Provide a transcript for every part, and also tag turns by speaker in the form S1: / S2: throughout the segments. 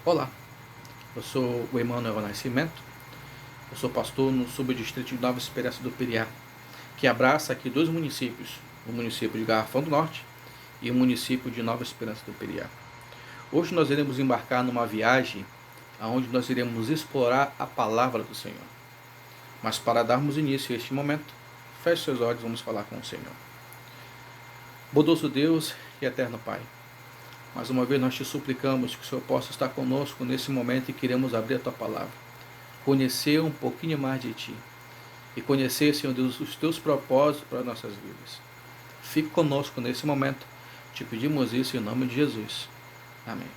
S1: Olá, eu sou o Emmanuel Nascimento, eu sou pastor no subdistrito de Nova Esperança do Piriá, que abraça aqui dois municípios, o município de Garrafão do Norte e o município de Nova Esperança do Piriá. Hoje nós iremos embarcar numa viagem onde nós iremos explorar a palavra do Senhor. Mas para darmos início a este momento, feche seus olhos e vamos falar com o Senhor. Bondoso Deus e eterno Pai, mais uma vez nós te suplicamos que o Senhor possa estar conosco nesse momento e queremos abrir a Tua palavra. Conhecer um pouquinho mais de Ti. E conhecer, Senhor Deus, os Teus propósitos para as nossas vidas. Fique conosco nesse momento. Te pedimos isso em nome de Jesus. Amém.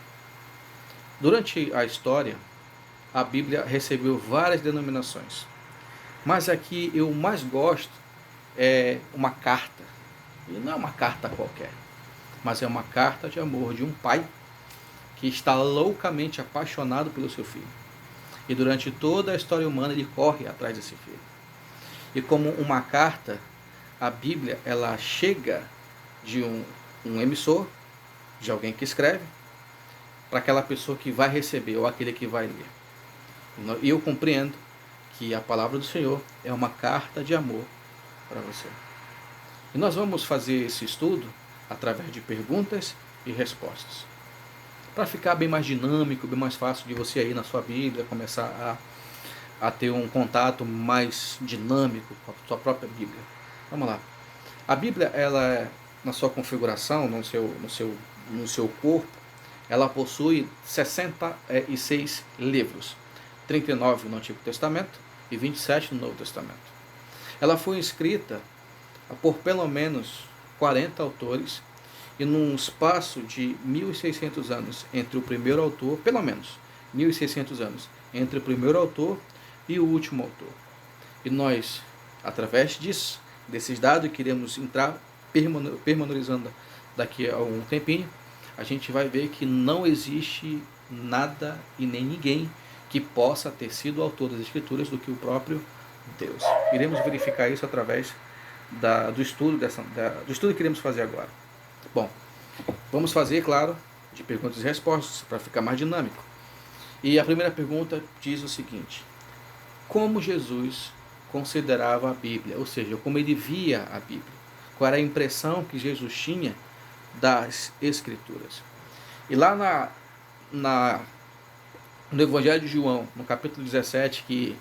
S1: Durante a história, a Bíblia recebeu várias denominações. Mas a que eu mais gosto é uma carta. E não é uma carta qualquer, mas é uma carta de amor de um pai que está loucamente apaixonado pelo seu filho. E durante toda a história humana ele corre atrás desse filho. E como uma carta, a Bíblia ela chega de um emissor, de alguém que escreve, para aquela pessoa que vai receber ou aquele que vai ler. E eu compreendo que a palavra do Senhor é uma carta de amor para você. E nós vamos fazer esse estudo através de perguntas e respostas. Para ficar bem mais dinâmico, bem mais fácil de você aí na sua Bíblia começar a ter um contato mais dinâmico com a sua própria Bíblia. Vamos lá. A Bíblia, ela na sua configuração, no seu corpo, ela possui 66 livros, 39 no Antigo Testamento e 27 no Novo Testamento. Ela foi escrita por pelo menos 40 autores e num espaço de 1.600 anos entre o primeiro autor, pelo menos 1.600 anos entre o primeiro autor e o último autor. E nós, através disso, desses dados que iremos entrar permenorizando daqui a um tempinho, a gente vai ver que não existe nada e nem ninguém que possa ter sido o autor das Escrituras do que o próprio Deus. Iremos verificar isso através do estudo que iremos fazer agora. Bom, vamos fazer, claro, de perguntas e respostas para ficar mais dinâmico. E a primeira pergunta diz o seguinte: como Jesus considerava a Bíblia? Ou seja, como ele via a Bíblia? Qual era a impressão que Jesus tinha das Escrituras? E lá no Evangelho de João, no capítulo 17, que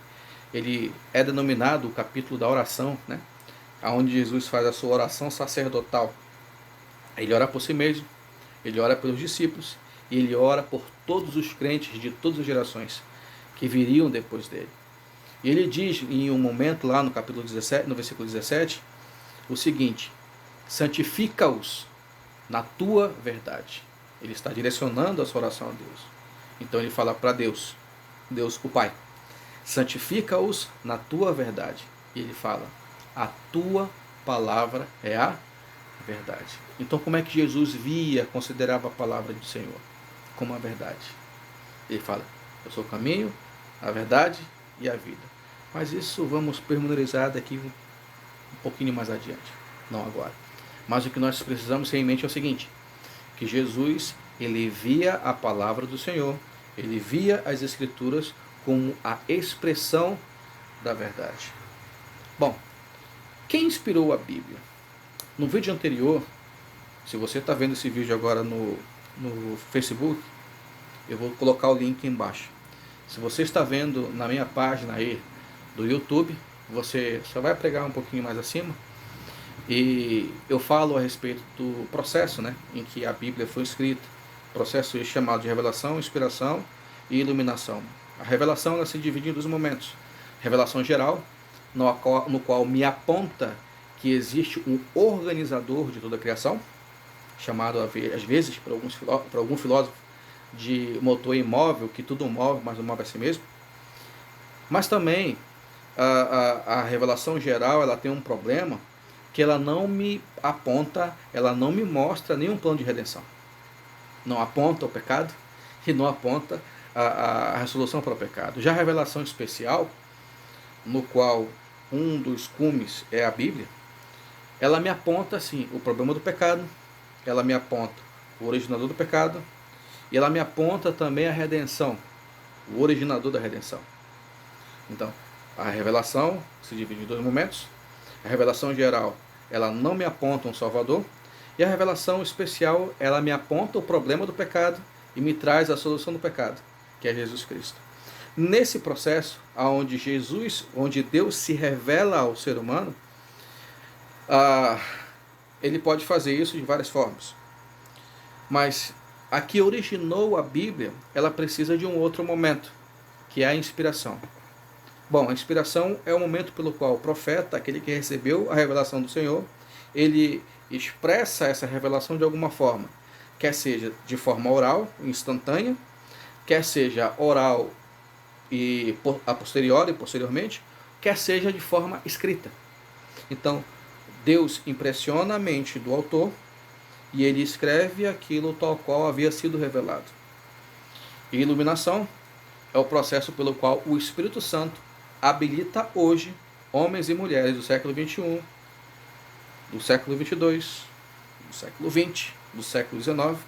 S1: ele é denominado o capítulo da oração, né? Onde Jesus faz a sua oração sacerdotal. Ele ora por si mesmo, ele ora pelos discípulos e ele ora por todos os crentes de todas as gerações que viriam depois dele. E ele diz em um momento lá no capítulo 17, no versículo 17, o seguinte: santifica-os na tua verdade. Ele está direcionando a sua oração a Deus. Então ele fala para Deus, Deus o Pai, santifica-os na tua verdade. E ele fala: a tua palavra é a verdade. Então como é que Jesus via, considerava a palavra do Senhor? Como a verdade. Ele fala: eu sou o caminho, a verdade e a vida. Mas isso vamos pormenorizar daqui um pouquinho mais adiante, não agora. Mas o que nós precisamos ter em mente é o seguinte: que Jesus, ele via a palavra do Senhor, ele via as Escrituras como a expressão da verdade. Bom, quem inspirou a Bíblia? No vídeo anterior, se você está vendo esse vídeo agora no Facebook, eu vou colocar o link embaixo. Se você está vendo na minha página aí do YouTube, você só vai pregar um pouquinho mais acima e eu falo a respeito do processo, né, em que a Bíblia foi escrita, processo chamado de revelação, inspiração e iluminação. A revelação ela se divide em dois momentos: revelação geral, no qual me aponta que existe um organizador de toda a criação, chamado às vezes por algum filósofo de motor imóvel, que tudo move, mas não move a si mesmo. Mas também a revelação geral ela tem um problema, que ela não me aponta, ela não me mostra nenhum plano de redenção. Não aponta o pecado e não aponta a resolução para o pecado. Já a revelação especial, no qual um dos cumes é a Bíblia, ela me aponta assim o problema do pecado, ela me aponta o originador do pecado e ela me aponta também a redenção, o originador da redenção. Então, a revelação se divide em dois momentos. A revelação geral, ela não me aponta um Salvador, e a revelação especial, ela me aponta o problema do pecado e me traz a solução do pecado, que é Jesus Cristo. Nesse processo, onde Deus se revela ao ser humano, ele pode fazer isso de várias formas. Mas a que originou a Bíblia, ela precisa de um outro momento, que é a inspiração. Bom, a inspiração é o momento pelo qual o profeta, aquele que recebeu a revelação do Senhor, ele expressa essa revelação de alguma forma, quer seja de forma oral, instantânea, quer seja oral e posteriormente, quer seja de forma escrita. Então, Deus impressiona a mente do autor e ele escreve aquilo tal qual havia sido revelado. E iluminação é o processo pelo qual o Espírito Santo habilita hoje homens e mulheres do século XXI, do século XXII, do século XX, do século XIX,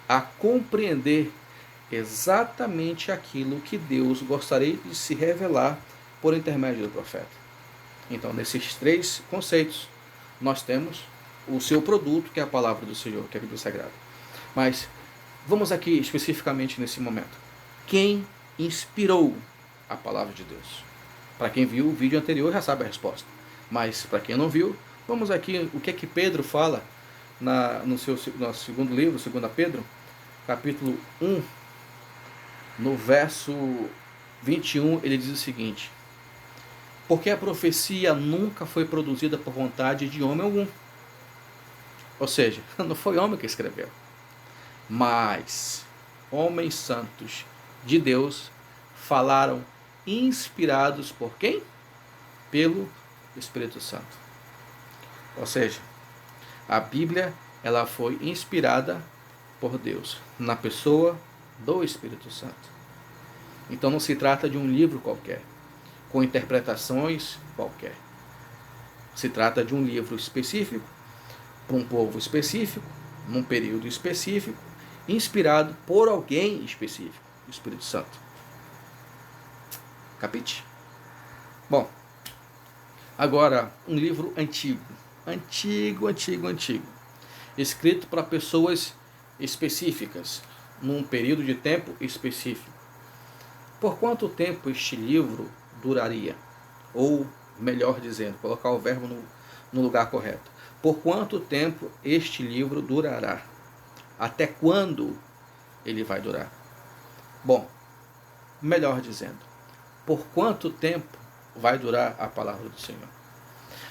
S1: a compreender exatamente aquilo que Deus gostaria de se revelar por intermédio do profeta. Então, nesses três conceitos, nós temos o seu produto, que é a palavra do Senhor, que é a Bíblia Sagrada. Mas vamos aqui especificamente nesse momento. Quem inspirou a palavra de Deus? Para quem viu o vídeo anterior já sabe a resposta. Mas para quem não viu, vamos aqui o que é que Pedro fala no nosso segundo livro, 2 Pedro, capítulo 1, no verso 21, ele diz o seguinte: porque a profecia nunca foi produzida por vontade de homem algum. Ou seja, não foi homem que escreveu, mas homens santos de Deus falaram inspirados por quem? Pelo Espírito Santo. Ou seja, a Bíblia ela foi inspirada por Deus na pessoa do Espírito Santo. Então não se trata de um livro qualquer, com interpretações qualquer. Se trata de um livro específico, para um povo específico, num período específico, inspirado por alguém específico, o Espírito Santo. Capite? Bom, agora um livro antigo, escrito para pessoas específicas, num período de tempo específico. Por quanto tempo este livro duraria? Ou, melhor dizendo, colocar o verbo no lugar correto. Por quanto tempo este livro durará? Até quando ele vai durar? Bom, melhor dizendo, por quanto tempo vai durar a palavra do Senhor?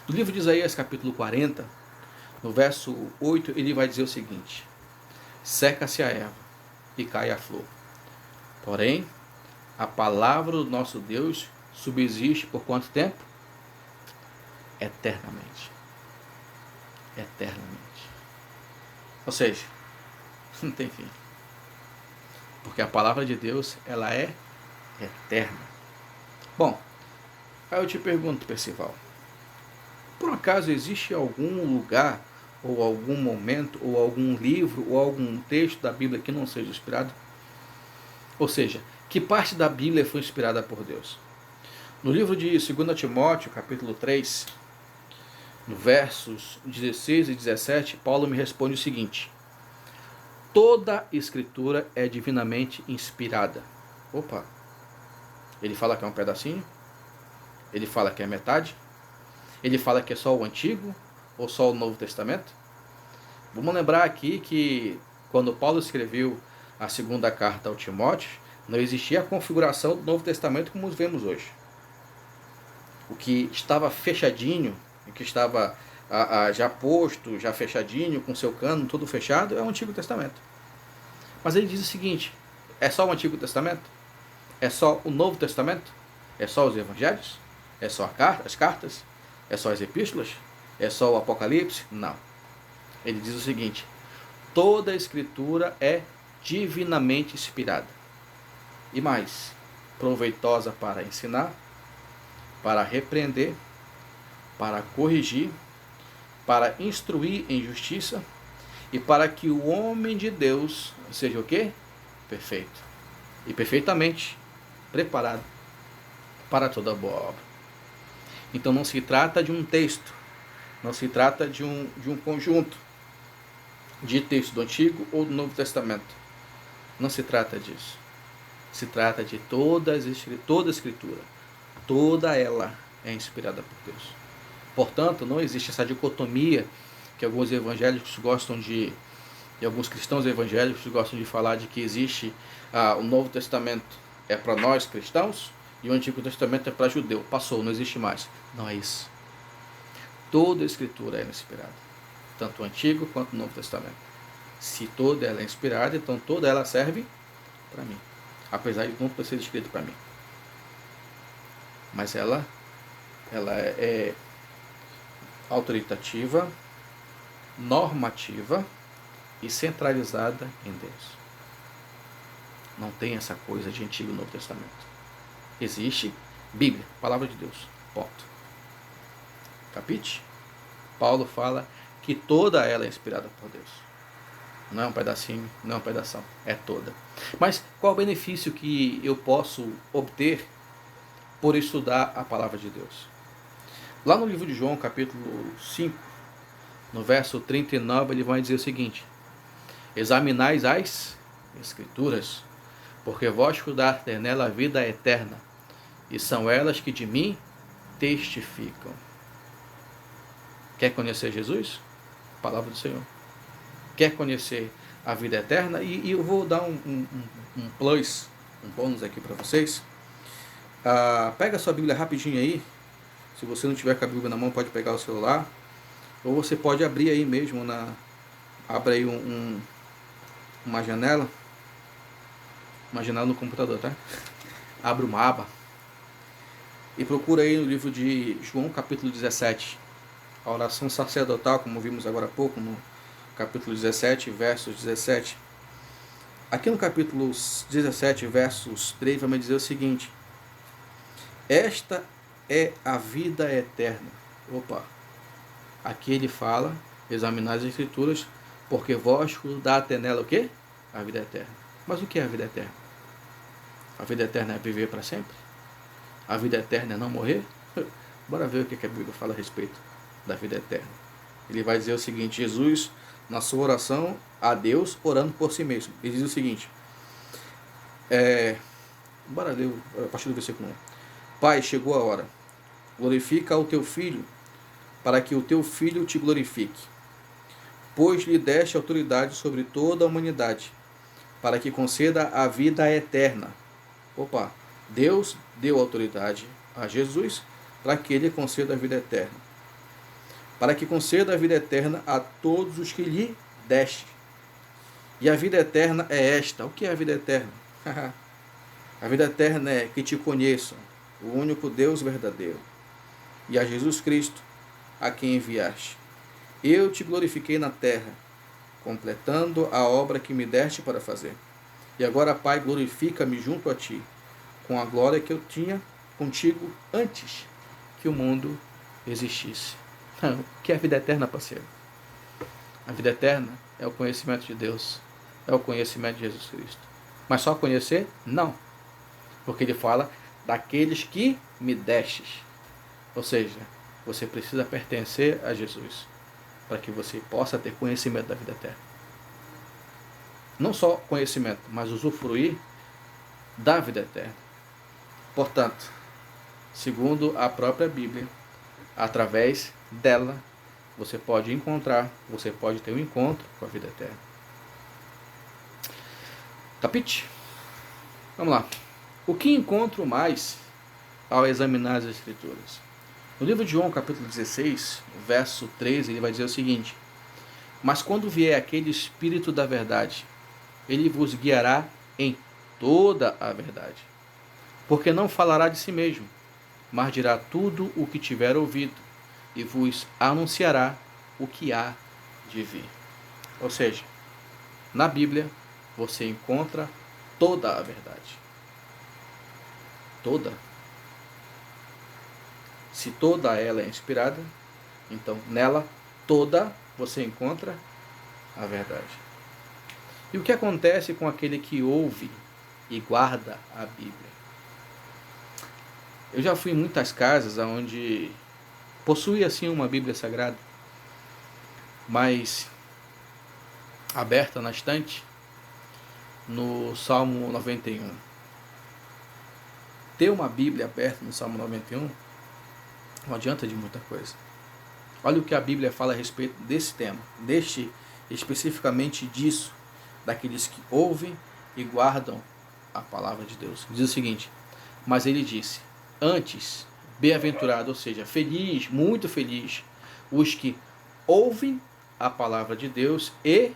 S1: No livro de Isaías, capítulo 40, no verso 8, ele vai dizer o seguinte: seca-se a erva e cai a flor. Porém, a palavra do nosso Deus subsiste por quanto tempo? Eternamente. Eternamente. Ou seja, não tem fim. Porque a palavra de Deus, ela é eterna. Bom, aí eu te pergunto, Percival, por acaso existe algum lugar, ou algum momento, ou algum livro, ou algum texto da Bíblia que não seja inspirado? Ou seja, que parte da Bíblia foi inspirada por Deus? No livro de 2 Timóteo, capítulo 3, no versos 16 e 17, Paulo me responde o seguinte: toda escritura é divinamente inspirada. Opa! Ele fala que é um pedacinho? Ele fala que é metade? Ele fala que é só o Antigo ou só o Novo Testamento? Vamos lembrar aqui que quando Paulo escreveu a segunda carta ao Timóteo, não existia a configuração do Novo Testamento como vemos hoje. O que estava fechadinho, o que estava já posto, já fechadinho, com seu cano todo fechado, é o Antigo Testamento. Mas ele diz o seguinte: é só o Antigo Testamento? É só o Novo Testamento? É só os Evangelhos? É só as cartas? É só as epístolas? É só o Apocalipse? Não. Ele diz o seguinte: toda a escritura é divinamente inspirada. E mais, proveitosa para ensinar, para repreender, para corrigir, para instruir em justiça e para que o homem de Deus seja o quê? perfeito e perfeitamente preparado para toda boa obra. Então não se trata de um texto, não se trata de um conjunto de textos do Antigo ou do Novo Testamento. Não se trata disso. Se trata de toda a Escritura. Toda ela é inspirada por Deus. Portanto, não existe essa dicotomia que alguns evangélicos gostam de, e alguns cristãos evangélicos gostam de falar, de que existe o Novo Testamento é para nós cristãos e o Antigo Testamento é para judeu. Passou, não existe mais. Não é isso. Toda a Escritura é inspirada, tanto o Antigo quanto o Novo Testamento. Se toda ela é inspirada, então toda ela serve para mim, apesar de não ter sido escrita para mim. Mas ela é autoritativa, normativa e centralizada em Deus. Não tem essa coisa de Antigo e Novo Testamento. Existe Bíblia, Palavra de Deus, ponto. Capite? Paulo fala que toda ela é inspirada por Deus. Não é um pedacinho, não é um pedação, é toda. Mas qual o benefício que eu posso obter por estudar a Palavra de Deus? Lá no livro de João, capítulo 5, no verso 39, ele vai dizer o seguinte: examinais as Escrituras, porque vós cuidaste nela a vida eterna, e são elas que de mim testificam. Quer conhecer Jesus? Palavra do Senhor. Quer conhecer a vida eterna? E eu vou dar um plus, um bônus aqui para vocês. Pega a sua Bíblia rapidinho aí. Se você não tiver com a Bíblia na mão, pode pegar o celular. Ou você pode abrir aí mesmo, abre aí uma janela. Uma janela no computador, tá? Abre uma aba. E procura aí no livro de João, capítulo 17. A oração sacerdotal, como vimos agora há pouco, no capítulo 17, versos 17. Aqui no capítulo 17, versos 3, vai me dizer o seguinte: esta é a vida eterna. Opa! Aqui ele fala, examinar as Escrituras, porque vós cuidaste nela o quê? A vida eterna. Mas o que é a vida eterna? A vida eterna é viver para sempre? A vida eterna é não morrer? Bora ver o que a Bíblia fala a respeito da vida eterna. Ele vai dizer o seguinte: Jesus, na sua oração a Deus, orando por si mesmo, ele diz o seguinte, bora ler a partir do versículo 1. Pai, chegou a hora, glorifica o teu Filho, para que o teu Filho te glorifique, pois lhe deste autoridade sobre toda a humanidade, para que conceda a vida eterna. Opa, Deus deu autoridade a Jesus para que ele conceda a vida eterna. Para que conceda a vida eterna a todos os que lhe deste. E a vida eterna é esta. O que é a vida eterna? A vida eterna é que te conheçam, o único Deus verdadeiro, e a Jesus Cristo, a quem enviaste. Eu te glorifiquei na terra, completando a obra que me deste para fazer. E agora, Pai, glorifica-me junto a ti, com a glória que eu tinha contigo antes que o mundo existisse. O que é a vida eterna, parceiro? A vida eterna é o conhecimento de Deus, é o conhecimento de Jesus Cristo. Mas só conhecer? Não. Porque ele fala daqueles que me destes. Ou seja, você precisa pertencer a Jesus para que você possa ter conhecimento da vida eterna. Não só conhecimento, mas usufruir da vida eterna. Portanto, segundo a própria Bíblia, através dela, você pode ter um encontro com a vida eterna. Capite? Vamos lá. O que encontro mais ao examinar as Escrituras? No livro de João, capítulo 16, verso 13, ele vai dizer o seguinte: mas quando vier aquele Espírito da verdade, ele vos guiará em toda a verdade. Porque não falará de si mesmo, mas dirá tudo o que tiver ouvido, e vos anunciará o que há de vir. Ou seja, na Bíblia você encontra toda a verdade. Toda. Se toda ela é inspirada, então nela toda você encontra a verdade. E o que acontece com aquele que ouve e guarda a Bíblia? Eu já fui em muitas casas onde possui assim uma Bíblia Sagrada, mas aberta na estante, no Salmo 91. Ter uma Bíblia aberta no Salmo 91 não adianta de muita coisa. Olha o que a Bíblia fala a respeito desse tema, especificamente disso, daqueles que ouvem e guardam a palavra de Deus. Diz o seguinte: mas ele disse, antes, bem-aventurado, ou seja, feliz, muito feliz, os que ouvem a palavra de Deus e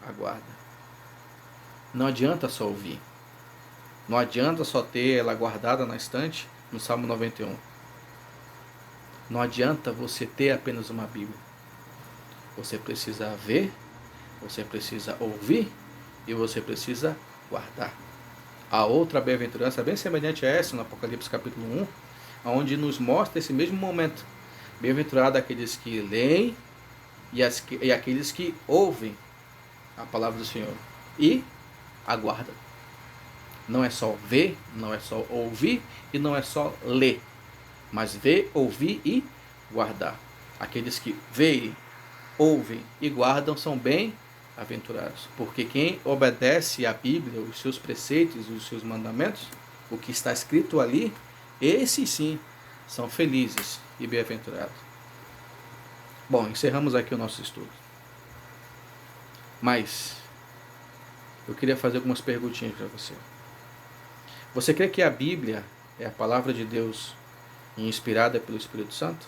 S1: aguardam. Não adianta só ouvir. Não adianta só ter ela guardada na estante, no Salmo 91. Não adianta você ter apenas uma Bíblia. Você precisa ver, você precisa ouvir e você precisa guardar. A outra bem-aventurança, bem semelhante a essa, no Apocalipse capítulo 1, onde nos mostra esse mesmo momento. Bem-aventurado aqueles que leem e aqueles que ouvem a palavra do Senhor e aguardam. Não é só ver, não é só ouvir e não é só ler, mas ver, ouvir e guardar. Aqueles que veem, ouvem e guardam são bem-aventurados, porque quem obedece à Bíblia, os seus preceitos e os seus mandamentos, o que está escrito ali, esses sim são felizes e bem-aventurados. Bom, encerramos aqui o nosso estudo. Mas eu queria fazer algumas perguntinhas para você. Você crê que a Bíblia é a palavra de Deus inspirada pelo Espírito Santo?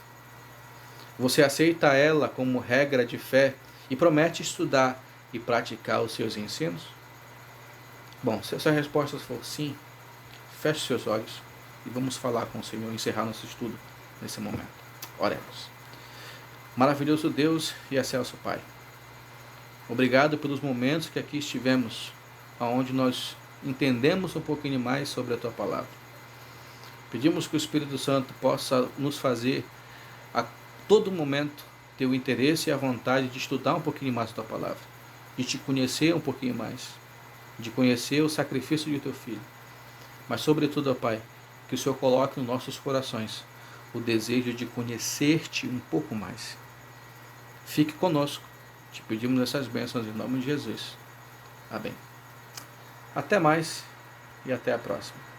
S1: Você aceita ela como regra de fé e promete estudar e praticar os seus ensinos? Bom, se essa resposta for sim, feche seus olhos e vamos falar com o Senhor e encerrar nosso estudo nesse momento. Oremos. Maravilhoso Deus e excelso Pai, obrigado pelos momentos que aqui estivemos, onde nós entendemos um pouquinho mais sobre a Tua Palavra. Pedimos que o Espírito Santo possa nos fazer a todo momento ter o interesse e a vontade de estudar um pouquinho mais a Tua Palavra, de Te conhecer um pouquinho mais, de conhecer o sacrifício de Teu Filho. Mas sobretudo, ó Pai, que o Senhor coloque nos nossos corações o desejo de conhecer-Te um pouco mais. Fique conosco. Te pedimos essas bênçãos em nome de Jesus. Amém. Até mais e até a próxima.